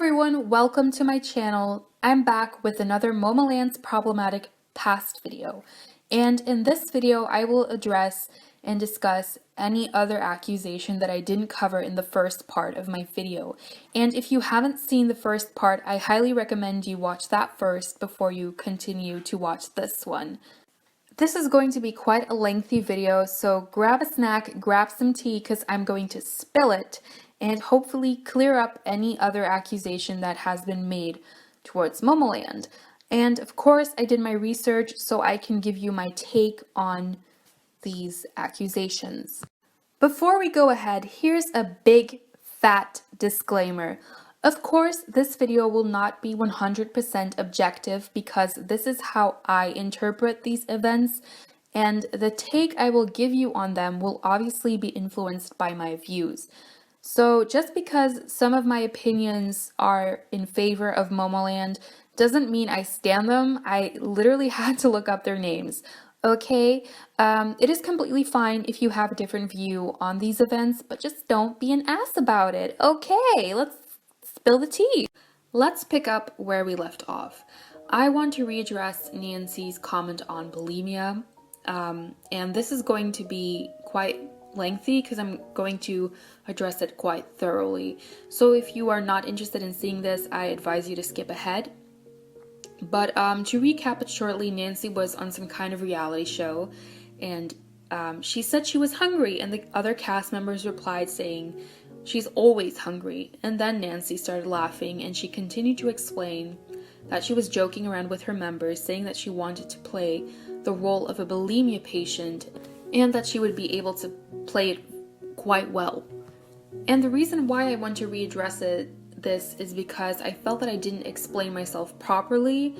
everyone, welcome to my channel. I'm back with another Momolands problematic past video. And in this video, I will address and discuss any other accusation that I didn't cover in the first part of my video. And if you haven't seen the first part, I highly recommend you watch that first before you continue to watch this one. This is going to be quite a lengthy video, so grab a snack, grab some tea because I'm going to spill it and hopefully clear up any other accusation that has been made towards Momoland. And of course, I did my research so I can give you my take on these accusations. Before we go ahead, here's a big fat disclaimer. Of course, this video will not be 100% objective because this is how I interpret these events, and the take I will give you on them will obviously be influenced by my views. So just because some of my opinions are in favor of Momoland doesn't mean I stand them. I literally had to look up their names. Okay, it is completely fine if you have a different view on these events, but just don't be an ass about it. Okay, let's spill the tea. Let's pick up where we left off. I want to readdress Nancy's comment on bulimia, and this is going to be quite lengthy because I'm going to address it quite thoroughly. So if you are not interested in seeing this, I advise you to skip ahead. But to recap it shortly, Nancy was on some kind of reality show, and she said she was hungry, and the other cast members replied saying she's always hungry. And then Nancy started laughing, and she continued to explain that she was joking around with her members, saying that she wanted to play the role of a bulimia patient and that she would be able to play it quite well. And the reason why I want to readdress this is because I felt that I didn't explain myself properly,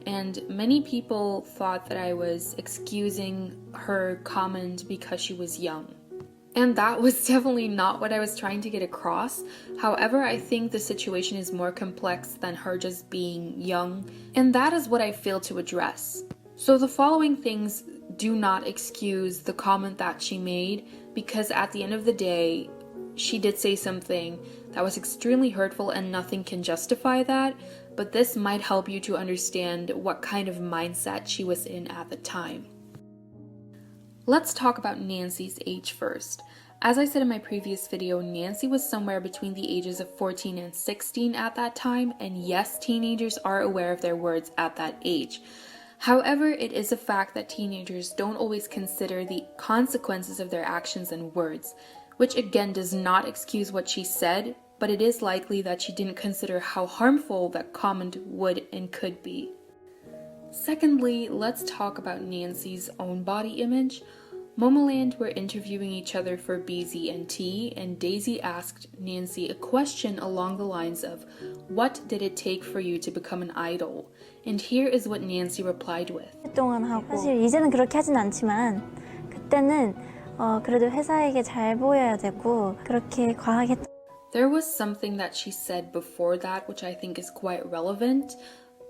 and many people thought that I was excusing her comment because she was young. And that was definitely not what I was trying to get across. However, I think the situation is more complex than her just being young, and that is what I failed to address. So the following things do not excuse the comment that she made, because at the end of the day, she did say something that was extremely hurtful and nothing can justify that, but this might help you to understand what kind of mindset she was in at the time. Let's talk about Nancy's age first. As I said in my previous video, Nancy was somewhere between the ages of 14 and 16 at that time, and yes, teenagers are aware of their words at that age. However, it is a fact that teenagers don't always consider the consequences of their actions and words, which again does not excuse what she said, but it is likely that she didn't consider how harmful that comment would and could be. Secondly, let's talk about Nancy's own body image. Momoland were interviewing each other for BZNT, and Daisy asked Nancy a question along the lines of, "What did it take for you to become an idol?" And here is what Nancy replied with. 동안 하고 사실 이제는 그렇게 하진 않지만 그때는 그래도 회사에게 잘 보여야 되고 그렇게 과하게. There was something that she said before that which I think is quite relevant,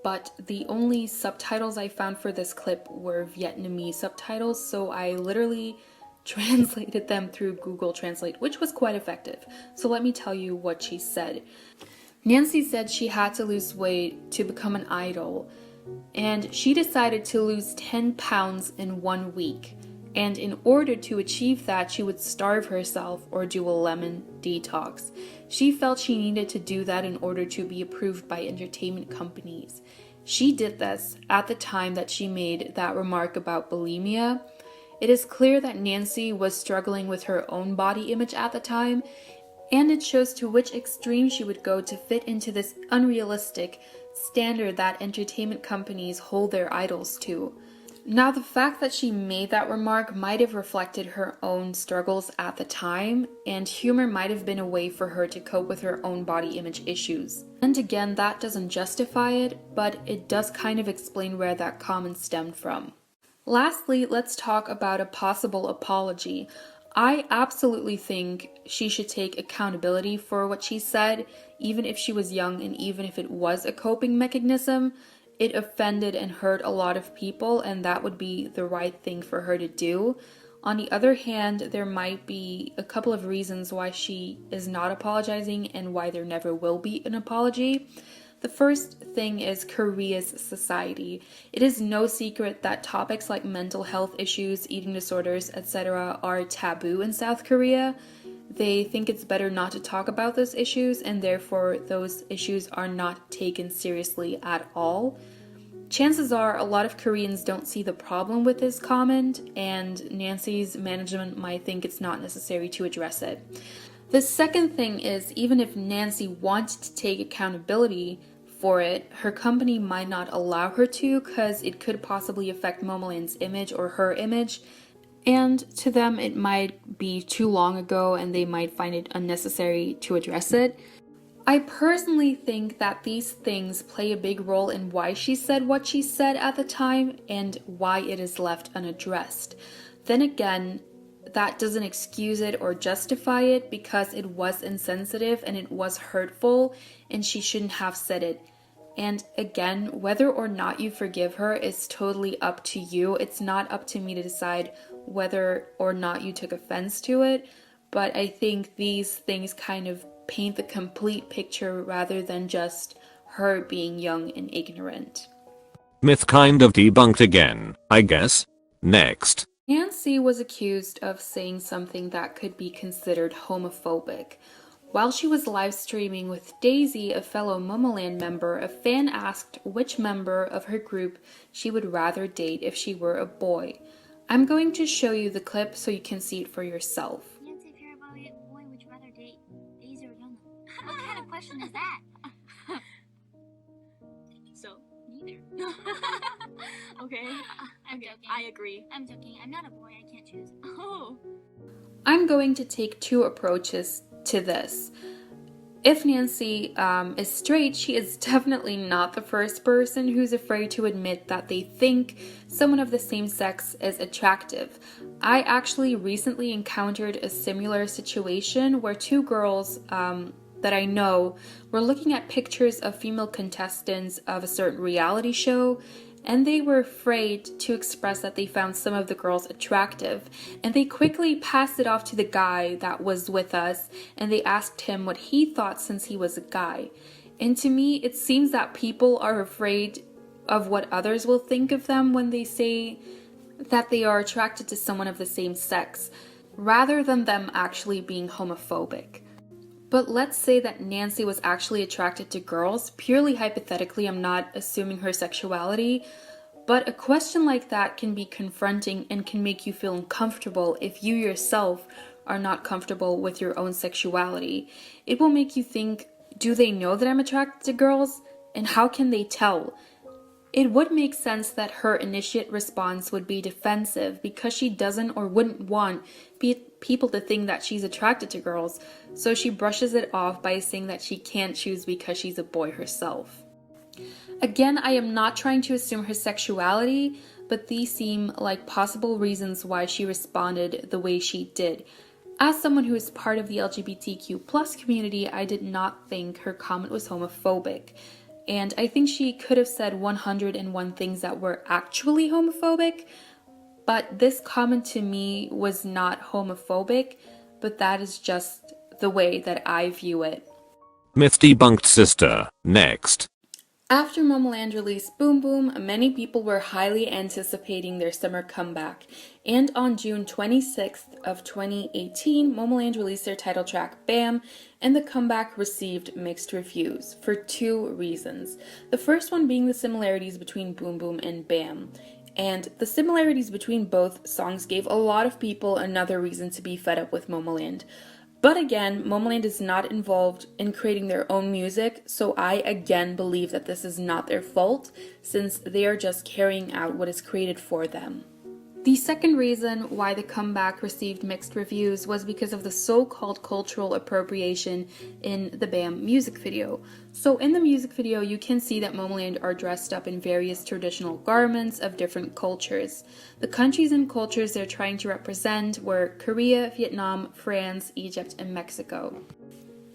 but the only subtitles I found for this clip were Vietnamese subtitles, so I literally translated them through Google Translate, which was quite effective. So let me tell you what she said. Nancy said she had to lose weight to become an idol, and she decided to lose 10 pounds in 1 week. And in order to achieve that, she would starve herself or do a lemon detox. She felt she needed to do that in order to be approved by entertainment companies. She did this at the time that she made that remark about bulimia. It is clear that Nancy was struggling with her own body image at the time, and it shows to which extreme she would go to fit into this unrealistic standard that entertainment companies hold their idols to. Now, the fact that she made that remark might have reflected her own struggles at the time, and humor might have been a way for her to cope with her own body image issues. And again, that doesn't justify it, but it does kind of explain where that comment stemmed from. Lastly, let's talk about a possible apology. I absolutely think she should take accountability for what she said, even if she was young and even if it was a coping mechanism. It offended and hurt a lot of people, and that would be the right thing for her to do. On the other hand, there might be a couple of reasons why she is not apologizing and why there never will be an apology. The first thing is Korea's society. It is no secret that topics like mental health issues, eating disorders, etc. are taboo in South Korea. They think it's better not to talk about those issues, and therefore those issues are not taken seriously at all. Chances are a lot of Koreans don't see the problem with this comment, and Nancy's management might think it's not necessary to address it. The second thing is, even if Nancy wanted to take accountability for it, her company might not allow her to because it could possibly affect Momoland's image or her image, and to them it might be too long ago and they might find it unnecessary to address it. I personally think that these things play a big role in why she said what she said at the time and why it is left unaddressed. Then again, that doesn't excuse it or justify it because it was insensitive and it was hurtful and she shouldn't have said it. And again, whether or not you forgive her is totally up to you. It's not up to me to decide whether or not you took offense to it, but I think these things kind of paint the complete picture rather than just her being young and ignorant. Myth kind of debunked again, I guess. Next. Nancy was accused of saying something that could be considered homophobic. While she was live streaming with Daisy, a fellow Momoland member, a fan asked which member of her group she would rather date if she were a boy. I'm going to show you the clip so you can see it for yourself. Nancy, if you're a boy, would you rather date Daisy or Young? What kind of question is that? So, neither. Okay, I'm okay, joking. I agree. I'm joking. I'm not a boy. I can't choose. Oh. I'm going to take two approaches to this. If Nancy is straight, she is definitely not the first person who's afraid to admit that they think someone of the same sex is attractive. I actually recently encountered a similar situation where two girls that I know were looking at pictures of female contestants of a certain reality show, and they were afraid to express that they found some of the girls attractive, and they quickly passed it off to the guy that was with us, and they asked him what he thought since he was a guy. And to me, it seems that people are afraid of what others will think of them when they say that they are attracted to someone of the same sex, rather than them actually being homophobic. But let's say that Nancy was actually attracted to girls. Purely hypothetically, I'm not assuming her sexuality, but a question like that can be confronting and can make you feel uncomfortable if you yourself are not comfortable with your own sexuality. It will make you think, do they know that I'm attracted to girls? And how can they tell? It would make sense that her initiate response would be defensive because she doesn't or wouldn't want people to think that she's attracted to girls, so she brushes it off by saying that she can't choose because she's a boy herself. Again, I am not trying to assume her sexuality, but these seem like possible reasons why she responded the way she did. As someone who is part of the LGBTQ+ community, I did not think her comment was homophobic. And I think she could have said 101 things that were actually homophobic, but this comment to me was not homophobic, but that is just the way that I view it. Myth debunked, sister. Next. After Momoland released Bboom Bboom, many people were highly anticipating their summer comeback, and on June 26th of 2018, Momoland released their title track Bam, and the comeback received mixed reviews for two reasons. The first one being the similarities between Bboom Bboom and Bam, and the similarities between both songs gave a lot of people another reason to be fed up with Momoland. But again, Momoland is not involved in creating their own music, so I again believe that this is not their fault, since they are just carrying out what is created for them. The second reason why the comeback received mixed reviews was because of the so-called cultural appropriation in the Bam music video. So in the music video, you can see that Momoland are dressed up in various traditional garments of different cultures. The countries and cultures they're trying to represent were Korea, Vietnam, France, Egypt, and Mexico.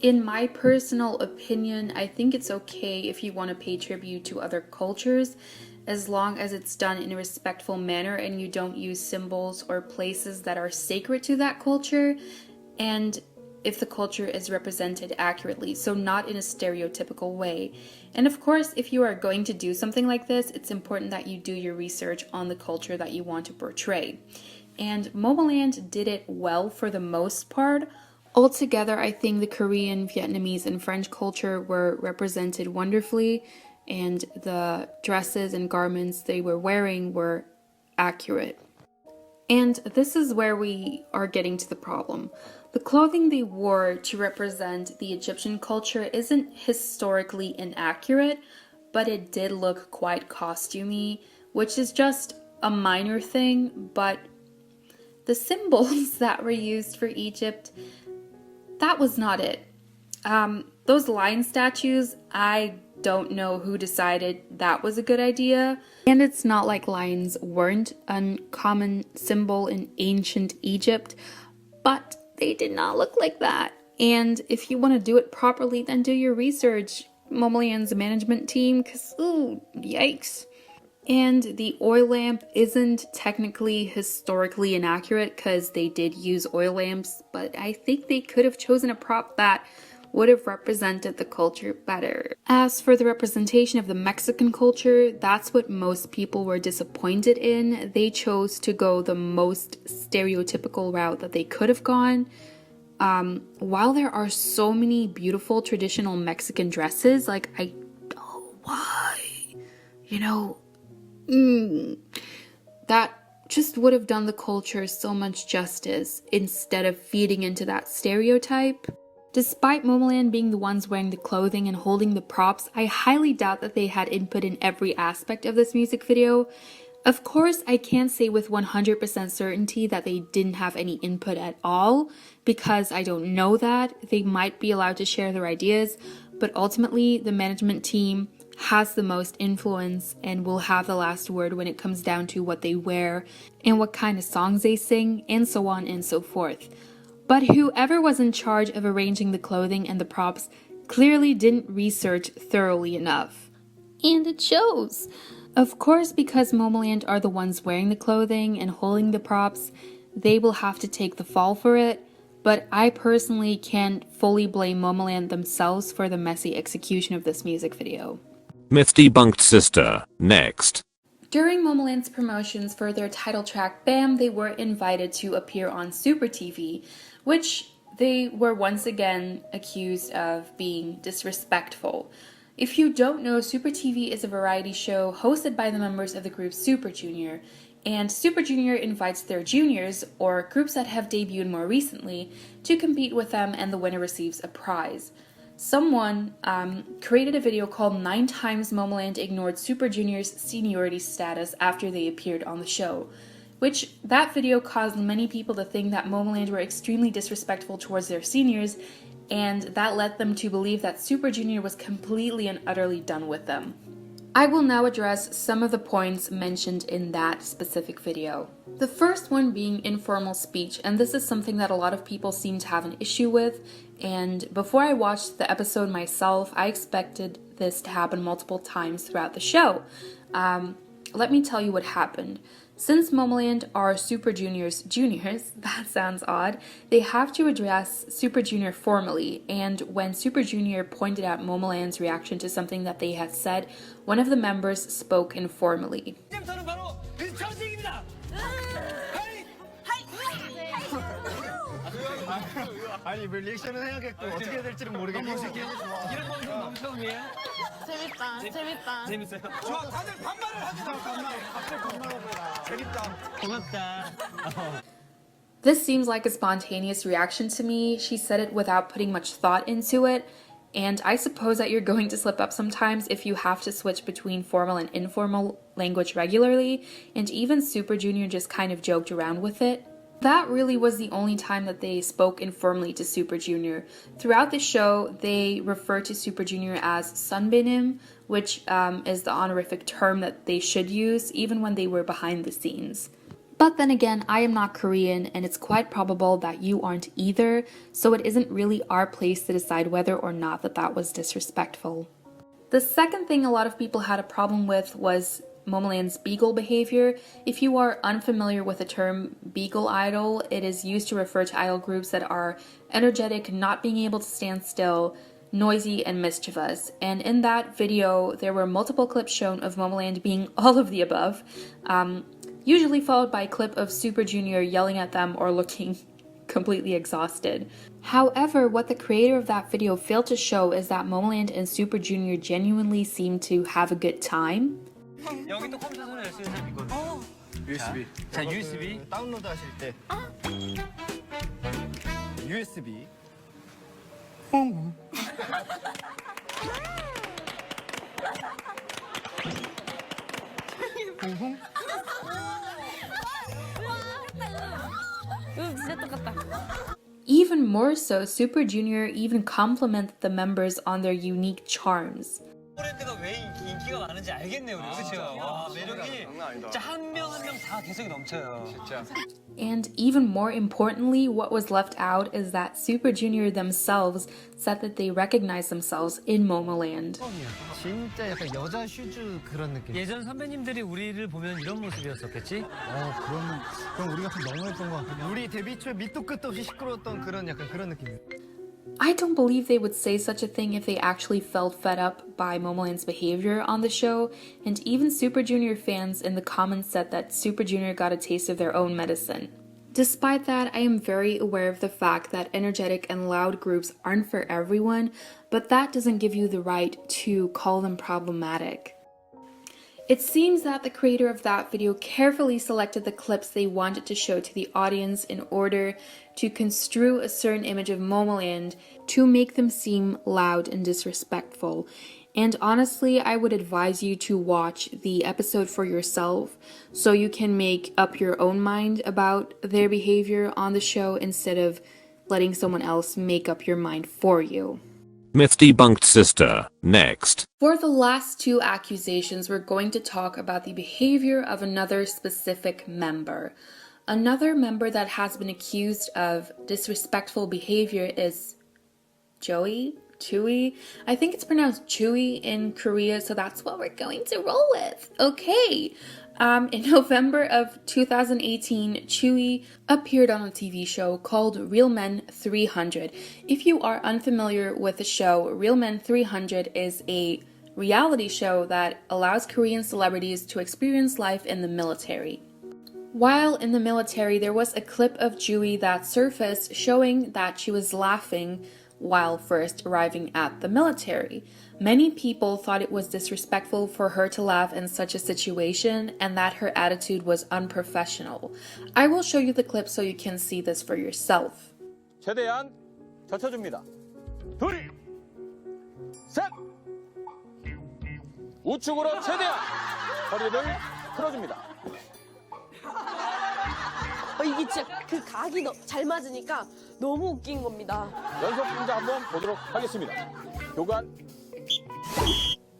In my personal opinion, I think it's okay if you want to pay tribute to other cultures, as long as it's done in a respectful manner and you don't use symbols or places that are sacred to that culture, and if the culture is represented accurately, so not in a stereotypical way. And of course, if you are going to do something like this, it's important that you do your research on the culture that you want to portray. And Momoland did it well for the most part. Altogether, I think the Korean, Vietnamese, and French culture were represented wonderfully, and the dresses and garments they were wearing were accurate. And this is where we are getting to the problem. The clothing they wore to represent the Egyptian culture isn't historically inaccurate, but it did look quite costumey, which is just a minor thing, but the symbols that were used for Egypt, that was not it. Those lion statues, I don't know who decided that was a good idea. And it's not like lions weren't a common symbol in ancient Egypt, but they did not look like that. And if you want to do it properly, then do your research, Momoland's management team, because, ooh, yikes. And the oil lamp isn't technically historically inaccurate because they did use oil lamps, but I think they could have chosen a prop that would have represented the culture better. As for the representation of the Mexican culture, that's what most people were disappointed in. They chose to go the most stereotypical route that they could have gone. While there are so many beautiful traditional Mexican dresses, like, I don't know why, that just would have done the culture so much justice instead of feeding into that stereotype. Despite Momoland being the ones wearing the clothing and holding the props, I highly doubt that they had input in every aspect of this music video. Of course, I can't say with 100% certainty that they didn't have any input at all, because I don't know that. They might be allowed to share their ideas, but ultimately the management team has the most influence and will have the last word when it comes down to what they wear and what kind of songs they sing, and so on and so forth. But whoever was in charge of arranging the clothing and the props clearly didn't research thoroughly enough. And it shows. Of course, because Momoland are the ones wearing the clothing and holding the props, they will have to take the fall for it, but I personally can't fully blame Momoland themselves for the messy execution of this music video. Myth debunked, sister. Next. During Momoland's promotions for their title track Bam, they were invited to appear on SuperTv, which they were once again accused of being disrespectful. If you don't know, SuperTv is a variety show hosted by the members of the group Super Junior, and Super Junior invites their juniors, or groups that have debuted more recently, to compete with them, and the winner receives a prize. Someone created a video called 9 Times Momoland Ignored Super Junior's Seniority Status after they appeared on the show, which that video caused many people to think that Momoland were extremely disrespectful towards their seniors, and that led them to believe that Super Junior was completely and utterly done with them. I will now address some of the points mentioned in that specific video. The first one being informal speech, and this is something that a lot of people seem to have an issue with, and before I watched the episode myself, I expected this to happen multiple times throughout the show. Let me tell you what happened. Since Momoland are Super Junior's juniors, that sounds odd, they have to address Super Junior formally, and when Super Junior pointed out Momoland's reaction to something that they had said, one of the members spoke informally. 아니 뭐 리액션은 해야겠고 어떻게 해야 될지는 모르겠고 이런 방송 너무 처음이에요? 재밌어요? 좋아 다들 반말을 하지 마 갑자기 반말하고 재밌다 고맙다. This seems like a spontaneous reaction to me. She said it without putting much thought into it, and I suppose that you're going to slip up sometimes if you have to switch between formal and informal language regularly, and even Super Junior just kind of joked around with it. That really was the only time that they spoke informally to Super Junior. Throughout the show, they refer to Super Junior as 선배님, which is the honorific term that they should use, even when they were behind the scenes. But then again, I am not Korean, and it's quite probable that you aren't either, so it isn't really our place to decide whether or not that was disrespectful. The second thing a lot of people had a problem with was Momoland's beagle behavior. If you are unfamiliar with the term beagle idol, it is used to refer to idol groups that are energetic, not being able to stand still, noisy, and mischievous. And in that video, there were multiple clips shown of Momoland being all of the above, usually followed by a clip of Super Junior yelling at them or looking completely exhausted. However, what the creator of that video failed to show is that Momoland and Super Junior genuinely seemed to have a good time. 여기 또 컴퓨터 손을 쓰는 사람 있거든. USB. 자, USB 다운로드 하실 때 USB Even more so, Super Junior even complimented the members on their unique charms. 모모랜드가 왜 인기가 많은지 알겠네요, 우리. 그렇죠. 와, 매력이 진짜 한 명 한 명 다 개성이 넘쳐요. 진짜. And even more importantly, what was left out is that Super Junior themselves said that they recognize themselves in Momoland. 진짜 약간 여자 슈즈 그런 느낌. 예전 선배님들이 우리를 보면 이런 모습이었었겠지? 그럼 우리가 좀 너무했던 것 같아요. 우리 데뷔 초에 밑도 끝도 없이 시끄러웠던 약간 그런 느낌. I don't believe they would say such a thing if they actually felt fed up by Momoland's behavior on the show, and even Super Junior fans in the comments said that Super Junior got a taste of their own medicine. Despite that, I am very aware of the fact that energetic and loud groups aren't for everyone, but that doesn't give you the right to call them problematic. It seems that the creator of that video carefully selected the clips they wanted to show to the audience in order to construe a certain image of Momoland to make them seem loud and disrespectful. And honestly, I would advise you to watch the episode for yourself so you can make up your own mind about their behavior on the show instead of letting someone else make up your mind for you. Myth debunked, sister. Next. For the last two accusations, we're going to talk about the behavior of another specific member. Another member that has been accused of disrespectful behavior is Chewy. I think it's pronounced Chewy in Korea, so that's what we're going to roll with. Okay. In November of 2018, Chewy appeared on a TV show called Real Men 300. If you are unfamiliar with the show, Real Men 300 is a reality show that allows Korean celebrities to experience life in the military. While in the military, there was a clip of Chewy that surfaced showing that she was laughing while first arriving at the military. Many people thought it was disrespectful for her to laugh in such a situation and that her attitude was unprofessional. I will show you the clip so you can see this for yourself. 최대한 젖혀줍니다. 둘, 셋! 우측으로 최대한 허리를 풀어줍니다. 이게 진짜 그 각이 잘 맞으니까 너무 웃긴 겁니다. 연속 동작 한번 보도록 하겠습니다. 교관.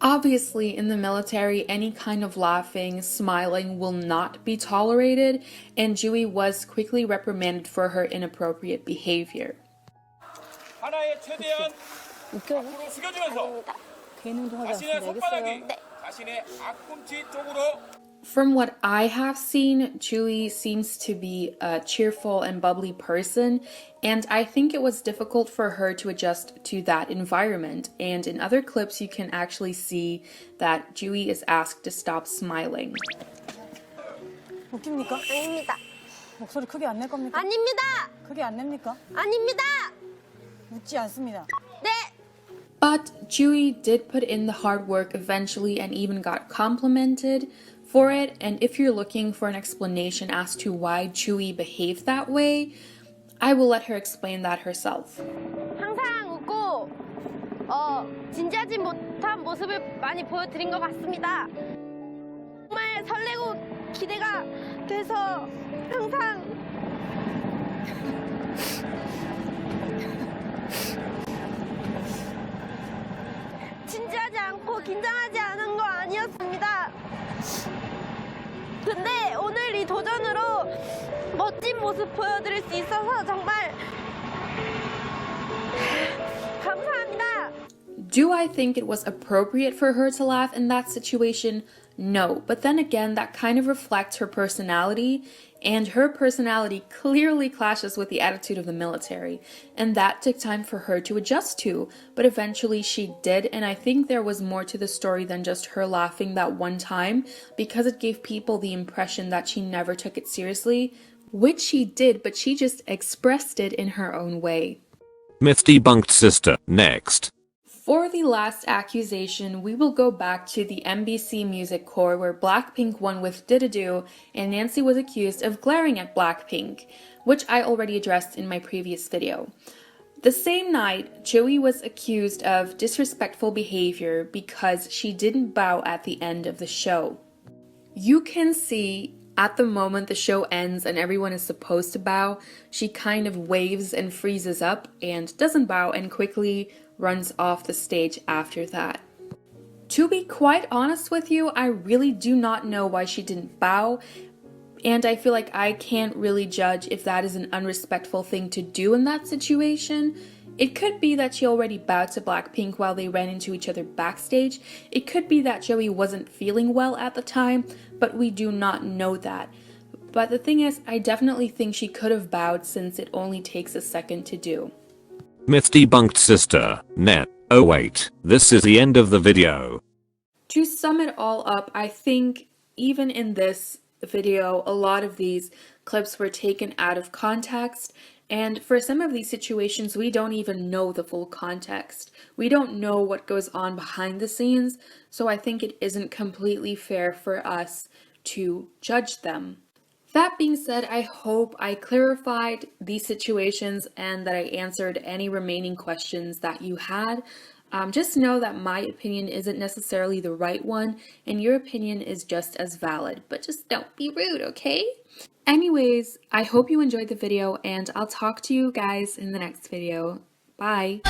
Obviously, in the military, any kind of laughing, smiling will not be tolerated, and Chewy was quickly reprimanded for her inappropriate behavior. 하나의 최대한 앞으로 숙여주면서 자신의 손바닥이 자신의 앞꿈치 쪽으로. From what I have seen, Chewy seems to be a cheerful and bubbly person, and I think it was difficult for her to adjust to that environment. And in other clips, you can actually see that Chewy is asked to stop smiling. 웃깁니까? 아닙니다. 목소리 크게 안 낼 겁니까? 아닙니다. 크게 안 냅니까? 아닙니다. 웃지 않습니다. 네. But Chewy did put in the hard work eventually and even got complimented for it. And if you're looking for an explanation as to why Chewy behaved that way, I will let her explain that herself. 항상 웃고 진지하지 못한 모습을 많이 보여드린 것 같습니다. 정말 설레고 기대가 돼서 항상 진지하지 않고 긴장하지 않은 거 아니었습니다. 근데 오늘 이 도전으로 멋진 모습 보여드릴 수 있어서 정말 감사합니다. Do I think it was appropriate for her to laugh in that situation? No, but then again, that kind of reflects her personality, and her personality clearly clashes with the attitude of the military, and that took time for her to adjust to, but eventually she did, and I think there was more to the story than just her laughing that one time, because it gave people the impression that she never took it seriously, which she did, but she just expressed it in her own way. Myth debunked, sister. Next. For the last accusation, we will go back to the MBC Music Corps where Blackpink won with Didadoo and Nancy was accused of glaring at Blackpink, which I already addressed in my previous video. The same night, Joey was accused of disrespectful behavior because she didn't bow at the end of the show. You can see at the moment the show ends and everyone is supposed to bow, she kind of waves and freezes up and doesn't bow and quickly runs off the stage after that. To be quite honest with you, I really do not know why she didn't bow, and I feel like I can't really judge if that is an unrespectful thing to do in that situation. It could be that she already bowed to Blackpink while they ran into each other backstage. It could be that Joey wasn't feeling well at the time, but we do not know that. But the thing is, I definitely think she could have bowed since it only takes a second to do. Myth debunked, sister. Net. Oh wait, this is the end of the video. To sum it all up, I think even in this video, a lot of these clips were taken out of context, and for some of these situations, we don't even know the full context. We don't know what goes on behind the scenes, so I think it isn't completely fair for us to judge them. That being said, I hope I clarified these situations and that I answered any remaining questions that you had. Just know that my opinion isn't necessarily the right one, and your opinion is just as valid, but just don't be rude, okay? Anyways, I hope you enjoyed the video, and I'll talk to you guys in the next video. Bye!